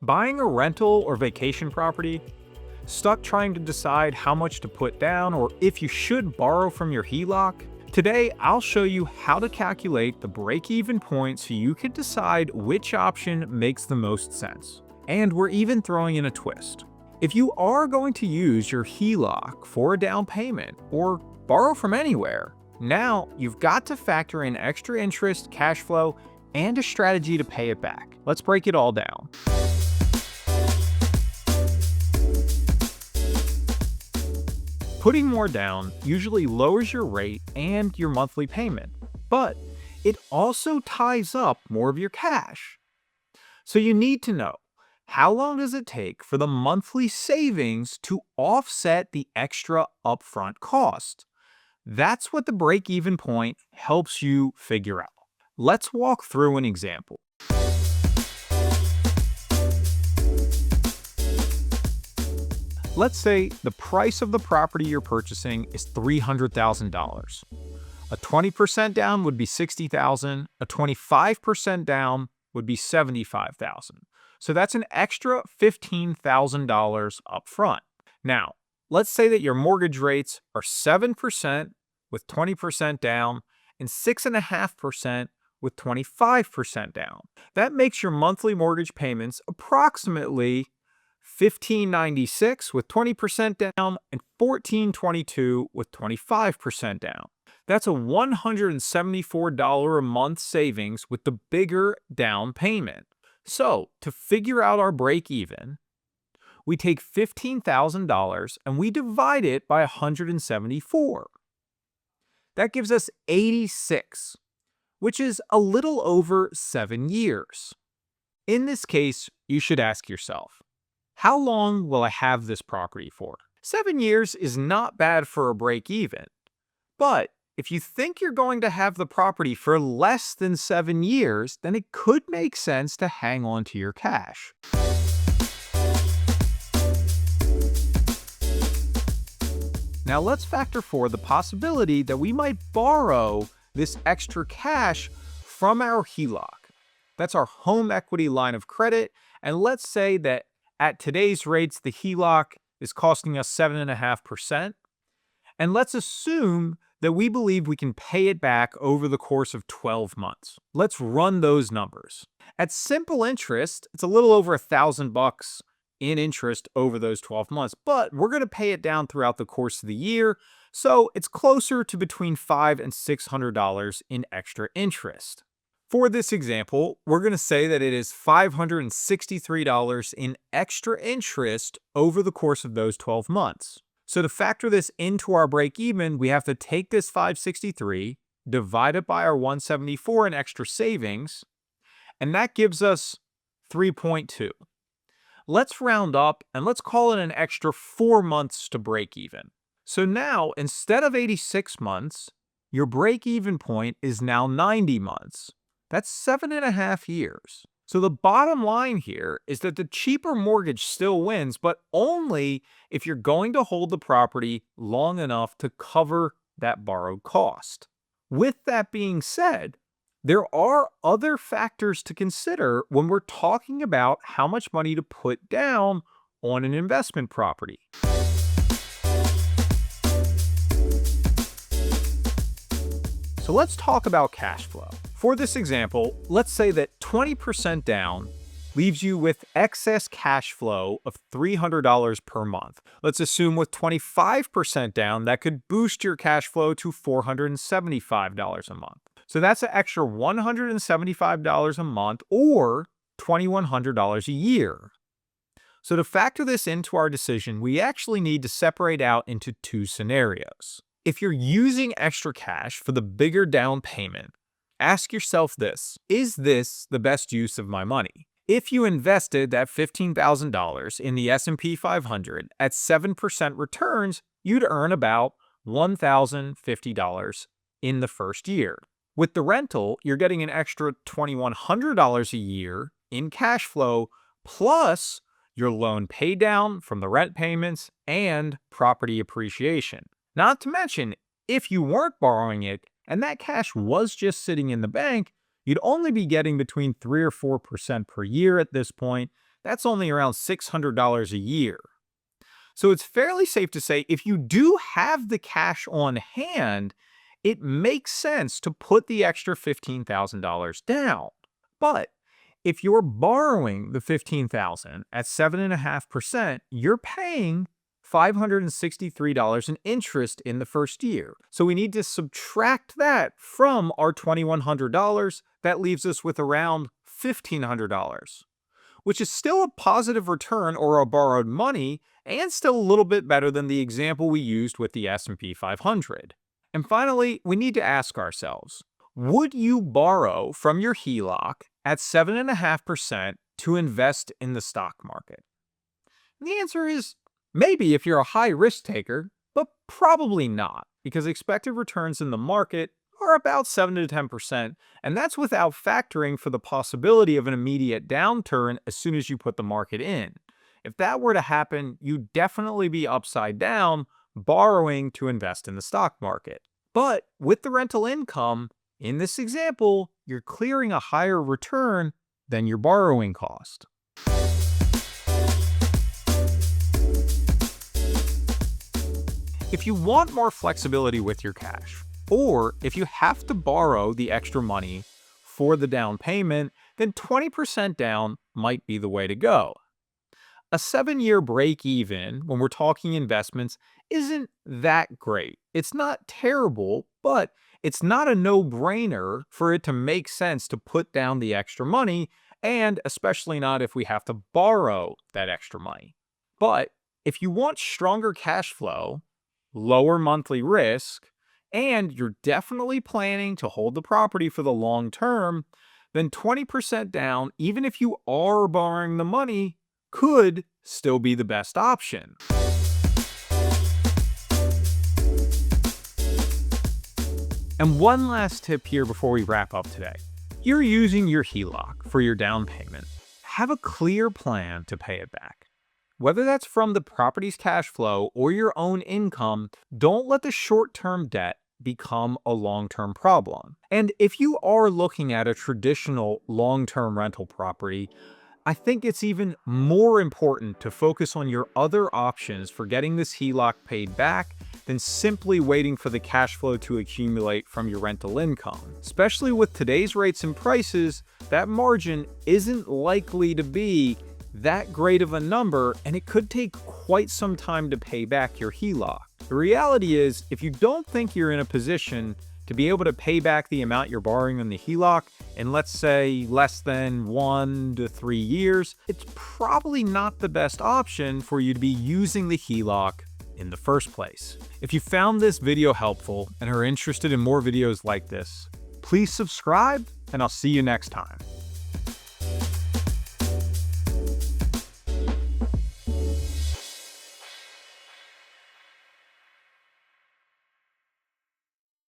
Buying a rental or vacation property? Stuck trying to decide how much to put down or if you should borrow from your HELOC? Today, I'll show you how to calculate the break-even point so you can decide which option makes the most sense. And we're even throwing in a twist. If you are going to use your HELOC for a down payment or borrow from anywhere, now you've got to factor in extra interest, cash flow, and a strategy to pay it back. Let's break it all down. Putting more down usually lowers your rate and your monthly payment, but it also ties up more of your cash. So you need to know, how long does it take for the monthly savings to offset the extra upfront cost? That's what the break-even point helps you figure out. Let's walk through an example. Let's say the price of the property you're purchasing is $300,000. A 20% down would be $60,000. A 25% down would be $75,000. So that's an extra $15,000 up front. Now, let's say that your mortgage rates are 7% with 20% down and 6.5% with 25% down. That makes your monthly mortgage payments approximately $1,596 with 20% down and $1,422 with 25% down. That's a $174 a month savings with the bigger down payment. So, to figure out our break even, we take $15,000 and we divide it by 174. That gives us 86, which is a little over 7 years. In this case, you should ask yourself, how long will I have this property for? 7 years is not bad for a break even, but if you think you're going to have the property for less than 7 years, then it could make sense to hang on to your cash. Now let's factor for the possibility that we might borrow this extra cash from our HELOC. That's our home equity line of credit, and let's say that at today's rates, the HELOC is costing us 7.5%, and let's assume that we believe we can pay it back over the course of 12 months. Let's run those numbers. At simple interest, it's a little over $1,000 in interest over those 12 months, but we're going to pay it down throughout the course of the year, so it's closer to between $500 and $600 in extra interest. For this example, we're going to say that it is $563 in extra interest over the course of those 12 months. So to factor this into our break even, we have to take this 563, divide it by our 174 in extra savings, and that gives us 3.2. Let's round up and let's call it an extra 4 months to break even. So now, instead of 86 months, your break even point is now 90 months. That's 7.5 years. So the bottom line here is that the cheaper mortgage still wins, but only if you're going to hold the property long enough to cover that borrowed cost. With that being said, there are other factors to consider when we're talking about how much money to put down on an investment property. So let's talk about cash flow. For this example, let's say that 20% down leaves you with excess cash flow of $300 per month. Let's assume with 25% down, that could boost your cash flow to $475 a month. So that's an extra $175 a month or $2,100 a year. So to factor this into our decision, we actually need to separate out into two scenarios. If you're using extra cash for the bigger down payment, ask yourself this: is this the best use of my money? If you invested that $15,000 in the S&P 500 at 7% returns, you'd earn about $1,050 in the first year. With the rental, you're getting an extra $2,100 a year in cash flow, plus your loan pay down from the rent payments and property appreciation. Not to mention, if you weren't borrowing it and that cash was just sitting in the bank, you'd only be getting between 3 or 4% per year at this point. That's only around $600 a year. So it's fairly safe to say if you do have the cash on hand, it makes sense to put the extra $15,000 down. But if you're borrowing the $15,000 at 7.5%, you're paying $563 in interest in the first year. So we need to subtract that from our $2,100. That leaves us with around $1,500, which is still a positive return or a borrowed money and still a little bit better than the example we used with the S&P 500. And finally, we need to ask ourselves, would you borrow from your HELOC at 7.5% to invest in the stock market? And the answer is maybe if you're a high risk taker, but probably not, because expected returns in the market are about 7 to 10%, and that's without factoring for the possibility of an immediate downturn as soon as you put the market in. If that were to happen, you'd definitely be upside down borrowing to invest in the stock market. But with the rental income, in this example, you're clearing a higher return than your borrowing cost. If you want more flexibility with your cash, or if you have to borrow the extra money for the down payment, then 20% down might be the way to go. A 7-year break even, when we're talking investments, isn't that great. It's not terrible, but it's not a no-brainer for it to make sense to put down the extra money, and especially not if we have to borrow that extra money. But if you want stronger cash flow, lower monthly risk, and you're definitely planning to hold the property for the long term, then 20% down, even if you are borrowing the money, could still be the best option. And one last tip here before we wrap up today. You're using your HELOC for your down payment. Have a clear plan to pay it back. Whether that's from the property's cash flow or your own income, don't let the short-term debt become a long-term problem. And if you are looking at a traditional long-term rental property, I think it's even more important to focus on your other options for getting this HELOC paid back than simply waiting for the cash flow to accumulate from your rental income. Especially with today's rates and prices, that margin isn't likely to be that great of a number, and it could take quite some time to pay back your HELOC. The reality is, if you don't think you're in a position to be able to pay back the amount you're borrowing on the HELOC in, let's say, less than 1 to 3 years, it's probably not the best option for you to be using the HELOC in the first place. If you found this video helpful and are interested in more videos like this, please subscribe, and I'll see you next time.